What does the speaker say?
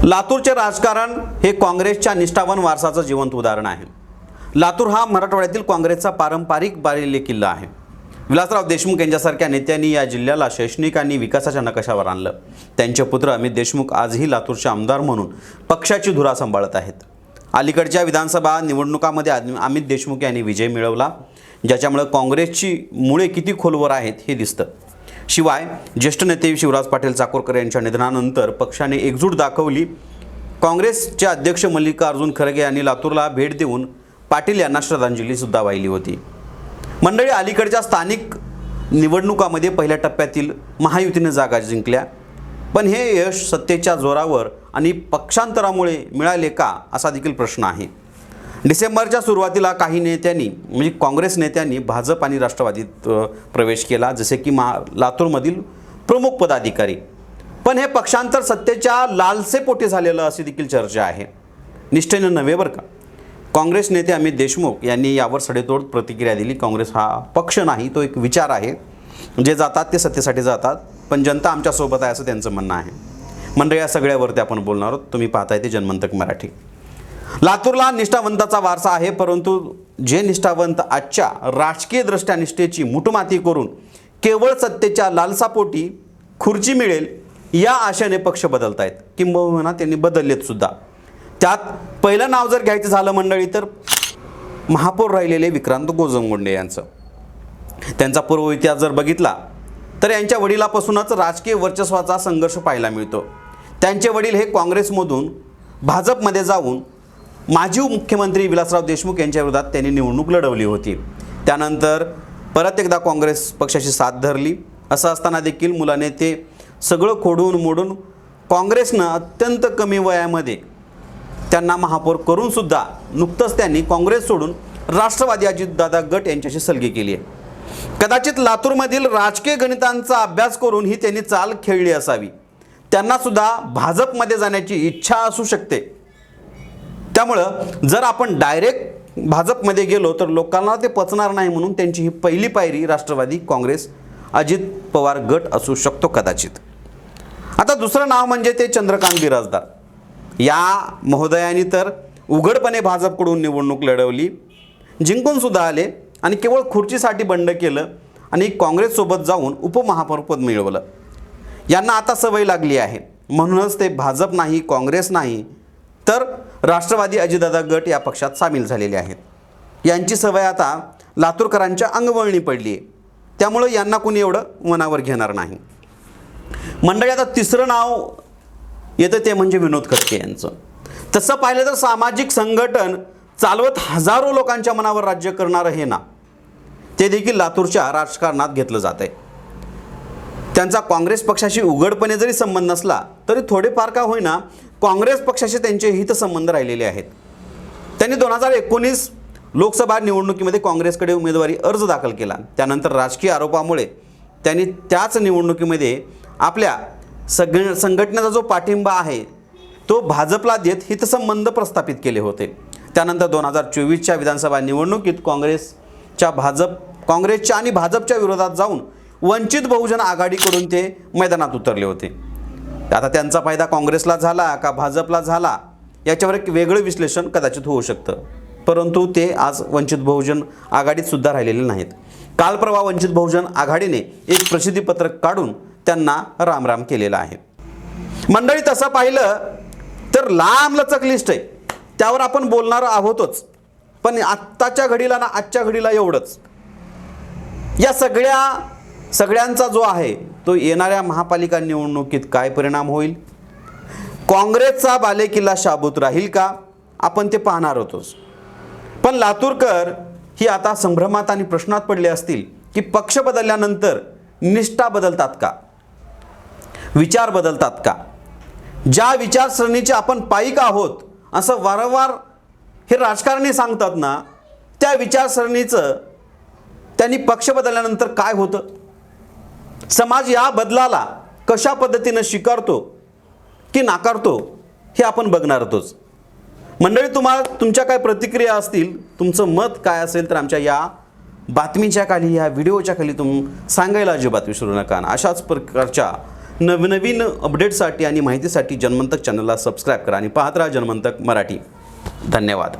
लातूरचे राजकारण हे काँग्रेसच्या निष्ठावान वारसाचं जिवंत उदाहरण आहे। लातूर हा मराठवाड्यातील काँग्रेसचा पारंपरिक बालेकिल्ला किल्ला आहे। विलासराव देशमुख यांच्यासारख्या नेत्यांनी या जिल्ह्याला शैक्षणिक आणि विकासाच्या नकाशावर आणलं। त्यांचे पुत्र अमित देशमुख आजही लातूरचे आमदार म्हणून पक्षाची धुरा सांभाळत आहेत। अलीकडच्या विधानसभा निवडणुकांमध्ये अमित देशमुख यांनी विजय मिळवला, ज्याच्यामुळे काँग्रेसची मुळे किती खोलवर आहेत हे दिसतं। शिवाय ज्येष्ठ नेते शिवराज पाटील चाकूरकर यांच्या निधनानंतर पक्षाने एकजूट दाखवली। काँग्रेसचे अध्यक्ष मल्लिकार्जुन खरगे यांनी लातूरला भेट देऊन पाटील यांना श्रद्धांजली सुद्धा वाहिली होती। मंडळी, अलीकडच्या स्थानिक निवडणुकांमध्ये पहिल्या टप्प्यातील महायुतीने जागा जिंकल्या, पण हे यश सत्तेच्या जोरावर आणि पक्षांतरामुळे मिळाले का असा देखील प्रश्न आहे। डिसेंबरच्या सुरुवातीला काही नेत्यांनी म्हणजे काँग्रेस नेत्यांनी भाजप आणि राष्ट्रवादीत प्रवेश केला, जसे की लातूरमधील प्रमुख पदाधिकारी। पण हे पक्षांतर सत्तेच्या लालसेपोटी झालेलं अशी देखील चर्चा आहे, निष्ठेने नव्हे बरं का। काँग्रेस नेते अमित देशमुख यांनी यावर सडेतोड प्रतिक्रिया दिली। काँग्रेस हा पक्ष नाही, तो एक विचार आहे। जे जातात ते सत्तेसाठी जातात, पण जनता आमच्यासोबत आहे असं त्यांचं म्हणणं आहे। मंडळी, या सगळ्यावरती आपण बोलणार आहोत। तुम्ही पाहताय ते जनमंतक मराठी। लातूरला निष्ठावंताचा वारसा आहे, परंतु जे निष्ठावंत आजच्या राजकीय दृष्ट्या निष्ठेची मुठमाती करून केवळ सत्तेच्या लालसापोटी खुर्ची मिळेल या आशेने पक्ष बदलतायत, किंबहुना त्यांनी बदललेत सुद्धा। त्यात पहिलं नाव जर घ्यायचं झालं मंडळी तर महापौर राहिलेले विक्रांत गोजमगुंडे यांचं। त्यांचा पूर्व इतिहास जर बघितला तर यांच्या वडिलापासूनच राजकीय वर्चस्वाचा संघर्ष पाहायला मिळतो। त्यांचे वडील हे काँग्रेसमधून भाजपमध्ये जाऊन माजी मुख्यमंत्री विलासराव देशमुख यांच्या विरोधात त्यांनी निवडणूक लढवली होती। त्यानंतर परत एकदा काँग्रेस पक्षाची साथ धरली। असं असताना देखील मुलाने ते सगळं खोडून मोडून काँग्रेसनं अत्यंत कमी वयामध्ये त्यांना महापौर करून सुद्धा नुकतंच त्यांनी काँग्रेस सोडून राष्ट्रवादी अजितदादा गट यांच्याशी सलगी केली आहे। कदाचित लातूरमधील राजकीय गणितांचा अभ्यास करून ही त्यांनी चाल खेळली असावी। त्यांना सुद्धा भाजपमध्ये जाण्याची इच्छा असू शकते। त्यामुळं जर आपण डायरेक्ट भाजपमध्ये गेलो तर लोकांना ते पचणार नाही, म्हणून त्यांची ही पहिली पायरी राष्ट्रवादी काँग्रेस अजित पवार गट असू शकतो कदाचित। आता दुसरं नाव म्हणजे ते चंद्रकांत बिराजदार। या महोदयांनी तर उघडपणे भाजपकडून निवडणूक लढवली, जिंकून सुद्धा आले आणि केवळ खुर्चीसाठी बंड केलं आणि काँग्रेससोबत जाऊन उपमहापौरपद मिळवलं। यांना आता सवय लागली आहे, म्हणूनच ते भाजप नाही, काँग्रेस नाही तर राष्ट्रवादी अजितदादा गट या पक्षात सामील झालेले आहेत। यांची सवय आता लातूरकरांच्या अंगवळणी पडली आहे, त्यामुळे यांना कुणी एवढं मनावर घेणार नाही। मंडळी, आता तिसरं नाव येतं ते म्हणजे विनोद खटके यांचं। तसं पाहिलं तर सामाजिक संघटन चालवत हजारो लोकांच्या मनावर राज्य करणारं हे नाव ते देखील लातूरच्या राजकारणात घेतलं जात आहे। त्यांचा काँग्रेस पक्षाशी उघडपणे जरी संबंध नसला तरी थोडेफार का होईना काँग्रेस पक्षाशी त्यांचे हितसंबंध राहिलेले आहेत। त्यांनी 2019 लोकसभा निवडणुकीमध्ये काँग्रेसकडे उमेदवारी अर्ज दाखल केला। त्यानंतर राजकीय आरोपामुळे त्यांनी त्याच निवडणुकीमध्ये आपल्या संघटनेचा जो पाठिंबा आहे तो भाजपला देत हितसंबंध प्रस्थापित केले होते। त्यानंतर 2024च्या विधानसभा निवडणुकीत काँग्रेसच्या आणि भाजपच्या विरोधात जाऊन वंचित बहुजन आघाडीकडून ते मैदानात उतरले होते। आता त्यांचा फायदा काँग्रेसला झाला का भाजपला झाला याच्यावर एक वेगळं विश्लेषण कदाचित होऊ शकतं, परंतु ते आज वंचित बहुजन आघाडीत सुद्धा राहिलेले नाहीत। काल परवा वंचित बहुजन आघाडीने एक प्रसिद्धीपत्रक काढून त्यांना रामराम केलेला आहे। मंडळी, तसं पाहिलं तर लांबलचक लिस्ट आहे, त्यावर आपण बोलणार आहोतच, पण आजच्या घडीला एवढंच। या सगळ्यांचा जो आहे तो येणाऱ्या महापालिका निवडणुकीत काय परिणाम होईल, काँग्रेसचा बालेकिल्ला शाबूत राहील का, आपण ते पाहणार होतोच। पण लातूरकर ही आता संभ्रमात आणि प्रश्नात पडले असतील की पक्ष बदलल्यानंतर निष्ठा बदलतात का, विचार बदलतात का। ज्या विचारसरणीचे आपण पाईक आहोत असं वारंवार हे राजकारणी सांगतात ना, त्या विचारसरणीचं त्यांनी पक्ष बदलल्यानंतर काय होतं, समाज या बदलाला कशा पद्धतीनं स्वीकारतो की नाकारतो हे आपण बघणार आहोत। मंडळी, तुमच्या काय प्रतिक्रिया असतील, तुमचं मत काय असेल तर आमच्या या बातमीच्या खाली, या व्हिडिओच्या खाली तुम्ही सांगायला अजिबात विसरू नका। अशाच प्रकारच्या नवनवीन अपडेटसाठी आणि माहितीसाठी जनमंतक चॅनलला सबस्क्राईब करा आणि पाहत राहा जनमंतक मराठी. धन्यवाद.